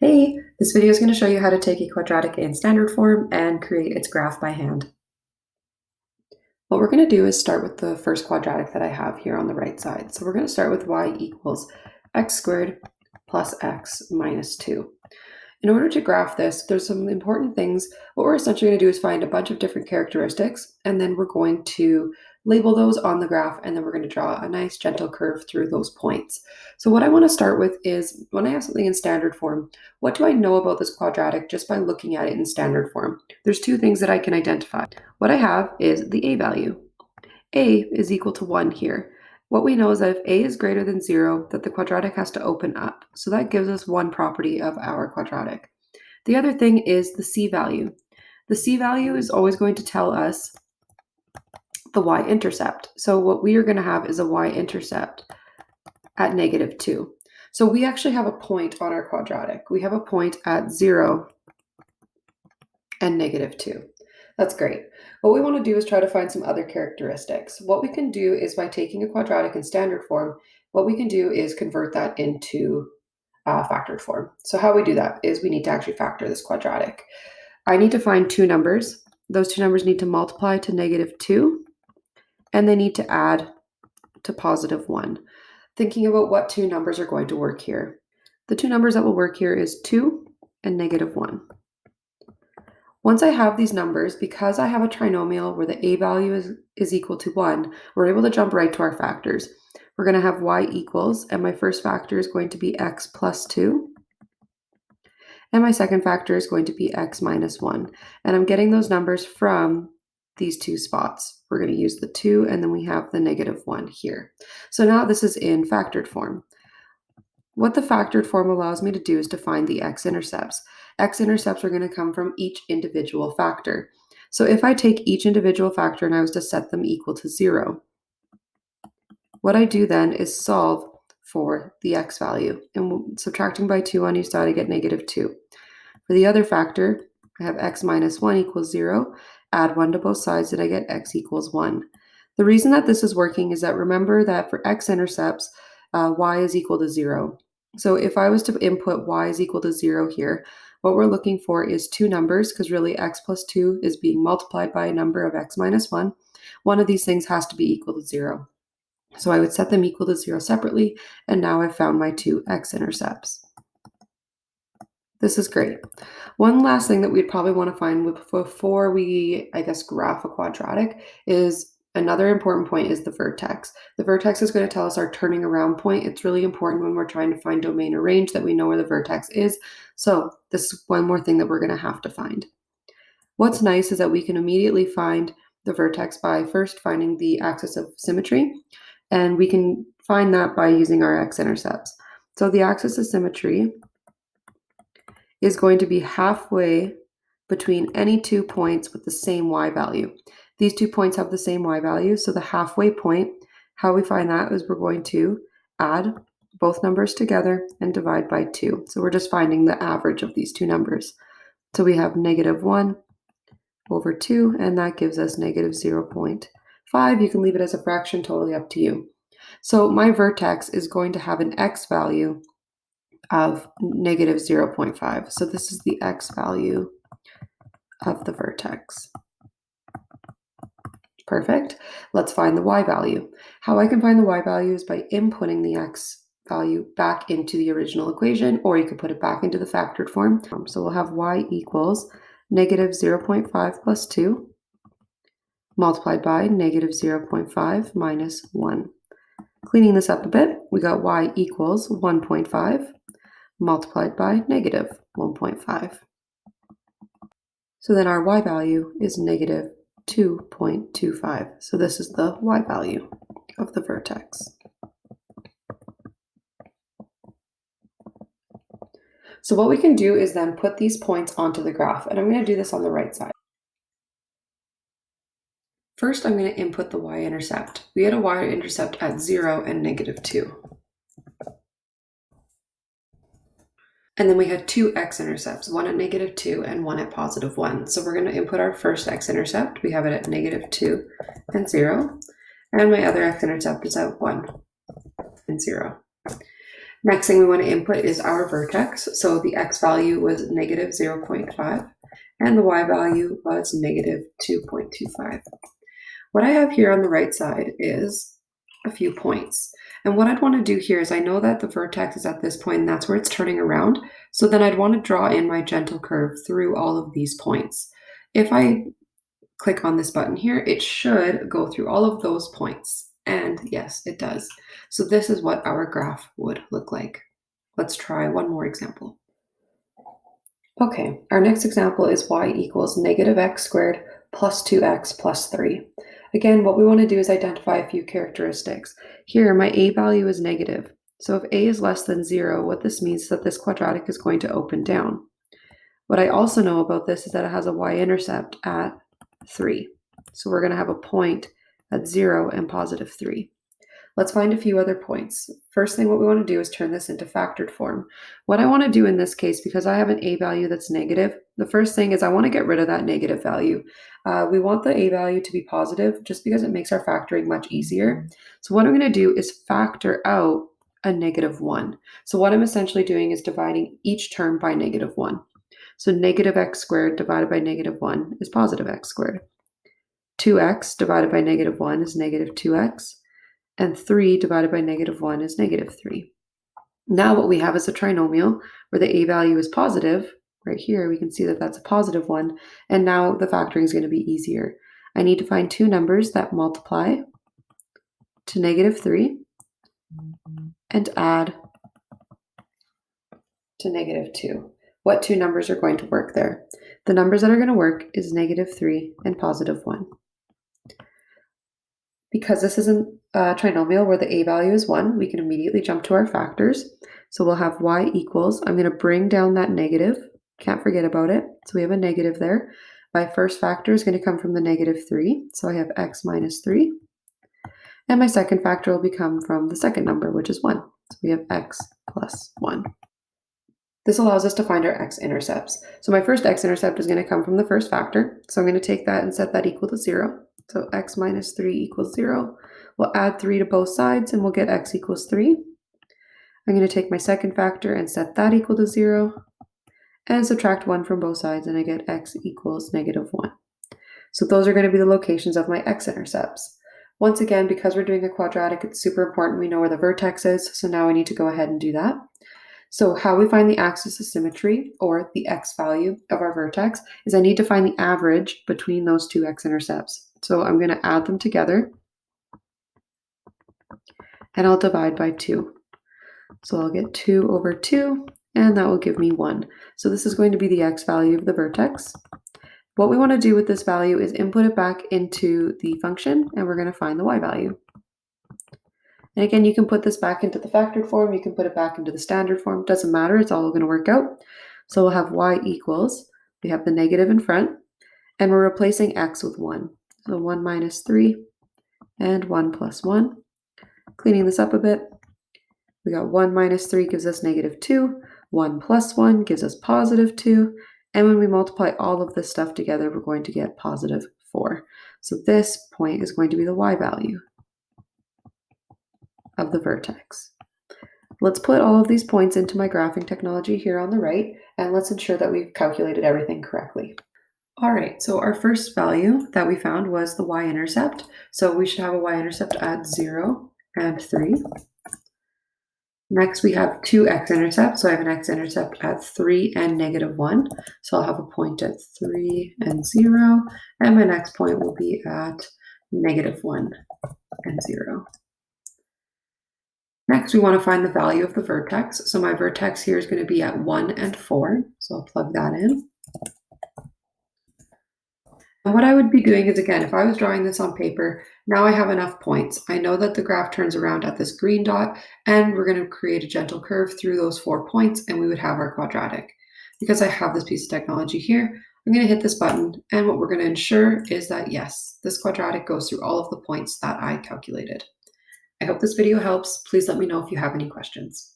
Hey, this video is going to show you how to take a quadratic in standard form and create its graph by hand. What we're going to do is start with the first quadratic that I have here on the right side. So we're going to start with y equals x squared plus x minus 2. In order to graph this, there's some important things. What we're essentially going to do is find a bunch of different characteristics, and then we're going to label those on the graph, and then we're going to draw a nice gentle curve through those points. So what I want to start with is, when I have something in standard form, what do I know about this quadratic just by looking at it in standard form? There's two things that I can identify. What I have is the a value. A is equal to 1 here. What we know is that if a is greater than 0, that the quadratic has to open up. So that gives us one property of our quadratic. The other thing is the c value. The c value is always going to tell us the y-intercept. So what we are going to have is a y-intercept at -2. So we actually have a point on our quadratic. We have a point at 0 and -2. That's great. What we want to do is try to find some other characteristics. What we can do is, by taking a quadratic in standard form, what we can do is convert that into factored form. So how we do that is we need to actually factor this quadratic. I need to find two numbers. Those two numbers need to multiply to -2, and they need to add to +1. Thinking about what two numbers are going to work here. The two numbers that will work here is 2 and -1. Once I have these numbers, because I have a trinomial where the a value is equal to 1, we're able to jump right to our factors. We're going to have y equals, and my first factor is going to be x plus 2. And my second factor is going to be x minus 1. And I'm getting those numbers from these two spots. We're going to use the 2, and then we have the -1 here. So now this is in factored form. What the factored form allows me to do is to find the x-intercepts. X-intercepts are going to come from each individual factor. So if I take each individual factor and I was to set them equal to 0, what I do then is solve for the x value. And subtracting by 2 on each side, I get -2. For the other factor, I have x minus 1 equals 0. Add 1 to both sides, and I get x equals 1. The reason that this is working is that, remember that for x-intercepts, y is equal to 0. So if I was to input y is equal to 0 here, what we're looking for is two numbers, because really x plus 2 is being multiplied by a number of x minus 1. One of these things has to be equal to 0. So I would set them equal to 0 separately, and now I've found my two x-intercepts. This is great. One last thing that we'd probably want to find before we, graph a quadratic is, another important point is the vertex. The vertex is going to tell us our turning around point. It's really important when we're trying to find domain or range that we know where the vertex is. So this is one more thing that we're going to have to find. What's nice is that we can immediately find the vertex by first finding the axis of symmetry, and we can find that by using our x-intercepts. So the axis of symmetry is going to be halfway between any 2 points with the same y value. These 2 points have the same y value, so the halfway point, how we find that is we're going to add both numbers together and divide by 2. So we're just finding the average of these two numbers. So we have -1 over 2, and that gives us -0.5. You can leave it as a fraction, totally up to you. So my vertex is going to have an x value of -0.5. So this is the x value of the vertex. Perfect. Let's find the y value. How I can find the y value is by inputting the x value back into the original equation, or you could put it back into the factored form. So we'll have y equals -0.5 plus 2 multiplied by -0.5 minus 1. Cleaning this up a bit, we got y equals 1.5 multiplied by -1.5. So then our y value is -2.25. So this is the y value of the vertex. So what we can do is then put these points onto the graph, and I'm going to do this on the right side. First, I'm going to input the y-intercept. We had a y-intercept at 0 and -2. And then we had two x-intercepts, one at -2 and one at +1. So we're going to input our first x-intercept. We have it at -2 and 0. And my other x-intercept is at 1 and 0. Next thing we want to input is our vertex. So the x value was negative 0.5 and the y value was negative 2.25. What I have here on the right side is a few points. And what I'd want to do here is I know that the vertex is at this point and that's where it's turning around. So then I'd want to draw in my gentle curve through all of these points. If I click on this button here, it should go through all of those points. And yes, it does. So this is what our graph would look like. Let's try one more example. Okay, our next example is y equals negative x squared plus 2x plus 3. Again, what we want to do is identify a few characteristics. Here, my a value is negative. So if a is less than 0, what this means is that this quadratic is going to open down. What I also know about this is that it has a y-intercept at 3. So we're going to have a point at 0 and positive 3. Let's find a few other points. First thing what we want to do is turn this into factored form. What I want to do in this case, because I have an a value that's negative, the first thing is I want to get rid of that negative value. We want the a value to be positive just because it makes our factoring much easier. So what I'm going to do is factor out a negative 1. So what I'm essentially doing is dividing each term by negative 1. So negative x squared divided by negative 1 is positive x squared. 2x divided by negative 1 is negative 2x. And 3 divided by negative 1 is negative 3. Now what we have is a trinomial where the a value is positive. Right here we can see that that's a positive one. And now the factoring is going to be easier. I need to find two numbers that multiply to negative 3 and add to negative 2. What two numbers are going to work there? The numbers that are going to work is negative 3 and positive 1. Because this is a trinomial where the a value is 1, we can immediately jump to our factors. So we'll have y equals, I'm going to bring down that negative, can't forget about it. So we have a negative there. My first factor is going to come from the negative 3, so I have x minus 3. And my second factor will become from the second number, which is 1. So we have x plus 1. This allows us to find our x-intercepts. So my first x-intercept is going to come from the first factor. So I'm going to take that and set that equal to 0. So x minus 3 equals 0. We'll add 3 to both sides and we'll get x equals 3. I'm going to take my second factor and set that equal to 0 and subtract 1 from both sides and I get x equals negative 1. So those are going to be the locations of my x-intercepts. Once again, because we're doing a quadratic, it's super important we know where the vertex is. So now I need to go ahead and do that. So how we find the axis of symmetry, or the x value of our vertex, is I need to find the average between those two x-intercepts. So I'm going to add them together, and I'll divide by 2. So I'll get 2 over 2, and that will give me 1. So this is going to be the x value of the vertex. What we want to do with this value is input it back into the function, and we're going to find the y value. And again, you can put this back into the factored form, you can put it back into the standard form, doesn't matter, it's all going to work out. So we'll have y equals, we have the negative in front, and we're replacing x with 1. So 1 minus 3 and 1 plus 1. Cleaning this up a bit, we got 1 minus 3 gives us negative 2, 1 plus 1 gives us positive 2, and when we multiply all of this stuff together, we're going to get positive 4. So this point is going to be the y value of the vertex. Let's put all of these points into my graphing technology here on the right, and let's ensure that we've calculated everything correctly. All right, so our first value that we found was the y-intercept. So we should have a y-intercept at 0 and 3. Next, we have two x-intercepts. So I have an x-intercept at 3 and negative 1. So I'll have a point at 3 and 0, and my next point will be at negative 1 and 0. Next, we want to find the value of the vertex. So my vertex here is going to be at 1 and 4. So I'll plug that in. And what I would be doing is, again, if I was drawing this on paper, now I have enough points. I know that the graph turns around at this green dot, and we're going to create a gentle curve through those 4 points, and we would have our quadratic. Because I have this piece of technology here, I'm going to hit this button, and what we're going to ensure is that, yes, this quadratic goes through all of the points that I calculated. I hope this video helps. Please let me know if you have any questions.